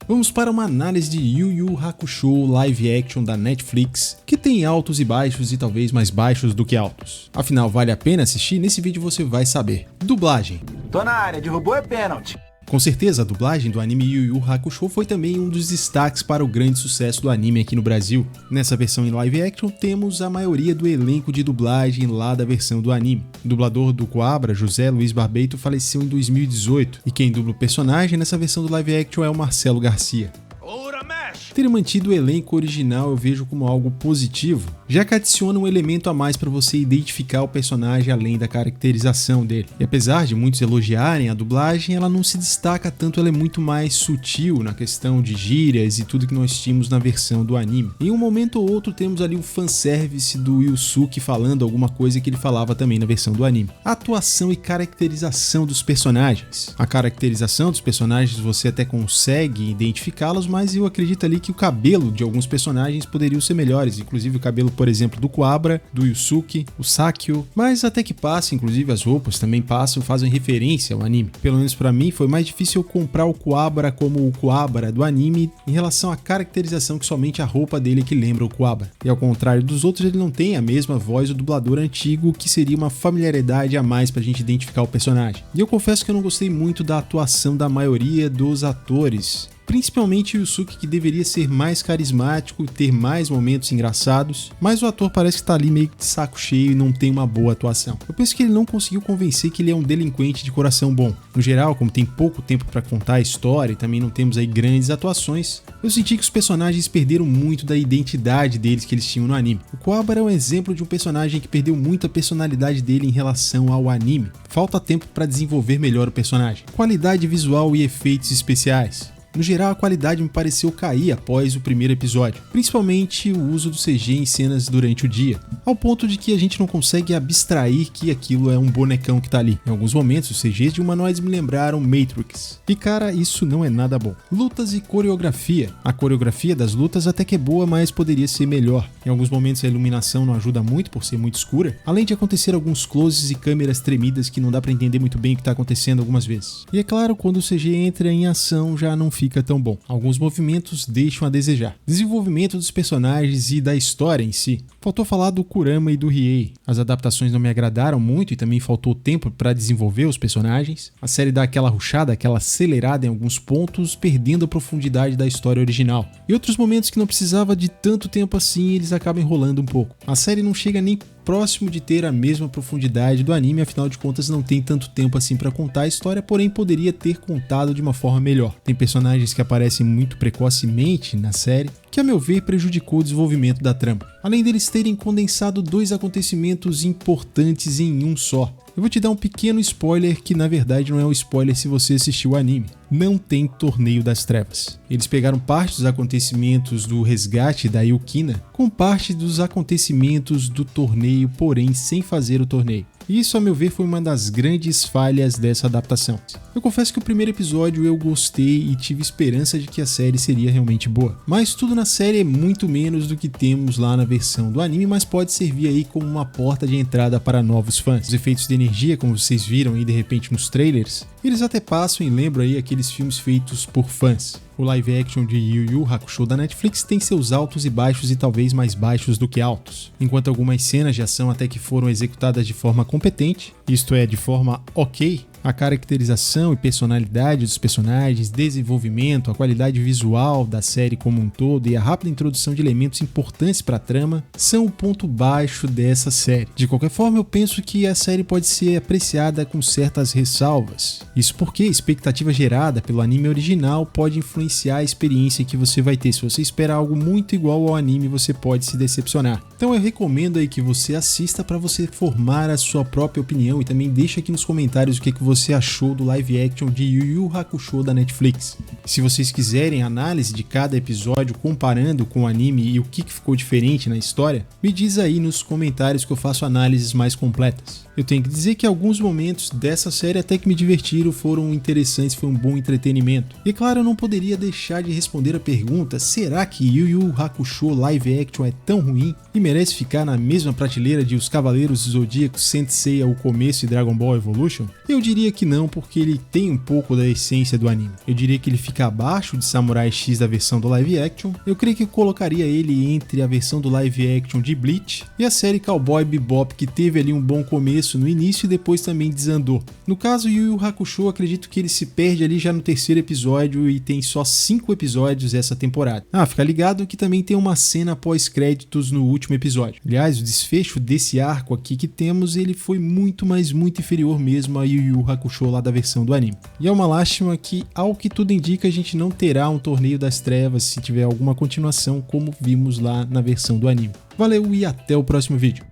Vamos para uma análise de Yu Yu Hakusho live action da Netflix, que tem altos e baixos e talvez mais baixos do que altos. Afinal, vale a pena assistir? Nesse vídeo você vai saber. Dublagem. Tô na área, derrubou é pênalti. Com certeza, a dublagem do anime Yu Yu Hakusho foi também um dos destaques para o grande sucesso do anime aqui no Brasil. Nessa versão em live action, temos a maioria do elenco de dublagem lá da versão do anime. O dublador do Coabra, José Luiz Barbeito, faleceu em 2018, e quem dubla o personagem nessa versão do live action é o Marcelo Garcia. Ter mantido o elenco original eu vejo como algo positivo, já que adiciona um elemento a mais para você identificar o personagem além da caracterização dele. E apesar de muitos elogiarem a dublagem, ela não se destaca tanto, ela é muito mais sutil na questão de gírias e tudo que nós tínhamos na versão do anime. Em um momento ou outro temos ali um fanservice do Yusuke falando alguma coisa que ele falava também na versão do anime. A atuação e caracterização dos personagens. A caracterização dos personagens você até consegue identificá-los, mas eu acredito ali que o cabelo de alguns personagens poderiam ser melhores, inclusive o cabelo, por exemplo, do Coabra, do Yusuke, o Sakyo, mas até que passa, inclusive as roupas também passam, fazem referência ao anime. Pelo menos pra mim foi mais difícil eu comprar o Coabra como o Coabra do anime em relação à caracterização que somente a roupa dele que lembra o Coabra. E ao contrário dos outros, ele não tem a mesma voz do dublador antigo, que seria uma familiaridade a mais pra gente identificar o personagem. E eu confesso que eu não gostei muito da atuação da maioria dos atores, principalmente o Yusuke, que deveria ser mais carismático e ter mais momentos engraçados, mas o ator parece que tá ali meio que de saco cheio e não tem uma boa atuação. Eu penso que ele não conseguiu convencer que ele é um delinquente de coração bom. No geral, como tem pouco tempo para contar a história e também não temos aí grandes atuações, eu senti que os personagens perderam muito da identidade deles que eles tinham no anime. O Coabra é um exemplo de um personagem que perdeu muito a personalidade dele em relação ao anime. Falta tempo para desenvolver melhor o personagem. Qualidade visual e efeitos especiais. No geral, a qualidade me pareceu cair após o primeiro episódio, principalmente o uso do CG em cenas durante o dia, ao ponto de que a gente não consegue abstrair que aquilo é um bonecão que tá ali. Em alguns momentos, os CGs de humanoides me lembraram Matrix. E cara, isso não é nada bom. Lutas e coreografia. A coreografia das lutas até que é boa, mas poderia ser melhor. Em alguns momentos a iluminação não ajuda muito por ser muito escura, além de acontecer alguns closes e câmeras tremidas que não dá pra entender muito bem o que tá acontecendo algumas vezes. E é claro, quando o CG entra em ação já não fica tão bom. Alguns movimentos deixam a desejar. Desenvolvimento dos personagens e da história em si. Faltou falar do Kurama e do Riei. As adaptações não me agradaram muito e também faltou tempo para desenvolver os personagens. A série dá aquela rushada, aquela acelerada em alguns pontos, perdendo a profundidade da história original. E outros momentos que não precisava de tanto tempo assim, eles acabam enrolando um pouco. A série não chega nem próximo de ter a mesma profundidade do anime, afinal de contas não tem tanto tempo assim para contar a história, porém poderia ter contado de uma forma melhor. Tem personagens que aparecem muito precocemente na série, que a meu ver prejudicou o desenvolvimento da trama, além deles terem condensado dois acontecimentos importantes em um só. Eu vou te dar um pequeno spoiler que na verdade não é um spoiler se você assistiu o anime. Não tem Torneio das Trevas. Eles pegaram parte dos acontecimentos do resgate da Yukina com parte dos acontecimentos do torneio, porém sem fazer o torneio. Isso, a meu ver, foi uma das grandes falhas dessa adaptação. Eu confesso que o primeiro episódio eu gostei e tive esperança de que a série seria realmente boa. Mas tudo na série é muito menos do que temos lá na versão do anime, mas pode servir aí como uma porta de entrada para novos fãs. Os efeitos de energia, como vocês viram aí de repente nos trailers, eles até passam e lembram aí aqueles filmes feitos por fãs. O live action de Yu Yu Hakusho da Netflix tem seus altos e baixos e talvez mais baixos do que altos. Enquanto algumas cenas de ação até que foram executadas de forma competente, isto é, de forma ok, a caracterização e personalidade dos personagens, desenvolvimento, a qualidade visual da série como um todo e a rápida introdução de elementos importantes para a trama são o ponto baixo dessa série. De qualquer forma, eu penso que a série pode ser apreciada com certas ressalvas. Isso porque a expectativa gerada pelo anime original pode influenciar a experiência que você vai ter. Se você esperar algo muito igual ao anime, você pode se decepcionar. Então eu recomendo aí que você assista para você formar a sua própria opinião e também deixa aqui nos comentários o que você achou do live action de Yu Yu Hakusho da Netflix. Se vocês quiserem análise de cada episódio comparando com o anime e o que ficou diferente na história, me diz aí nos comentários que eu faço análises mais completas. Eu tenho que dizer que alguns momentos dessa série até que me divertiram, foram interessantes, foi um bom entretenimento. E claro, eu não poderia deixar de responder a pergunta: será que Yu Yu Hakusho live action é tão ruim e merece ficar na mesma prateleira de Os Cavaleiros do Zodíaco, Saint Seiya, O Começo e Dragon Ball Evolution? Eu diria que não, porque ele tem um pouco da essência do anime. Eu diria que ele fica abaixo de Samurai X da versão do live action. Eu creio que eu colocaria ele entre a versão do live action de Bleach e a série Cowboy Bebop, que teve ali um bom começo no início e depois também desandou. No caso, Yu Yu Hakusho, acredito que ele se perde ali já no terceiro episódio e tem só 5 episódios essa temporada. Fica ligado que também tem uma cena pós-créditos no último episódio. Aliás, o desfecho desse arco aqui que temos, ele foi muito inferior mesmo a Yu Yu Hakusho lá da versão do anime. E é uma lástima que, ao que tudo indica, a gente não terá um Torneio das Trevas se tiver alguma continuação como vimos lá na versão do anime. Valeu e até o próximo vídeo.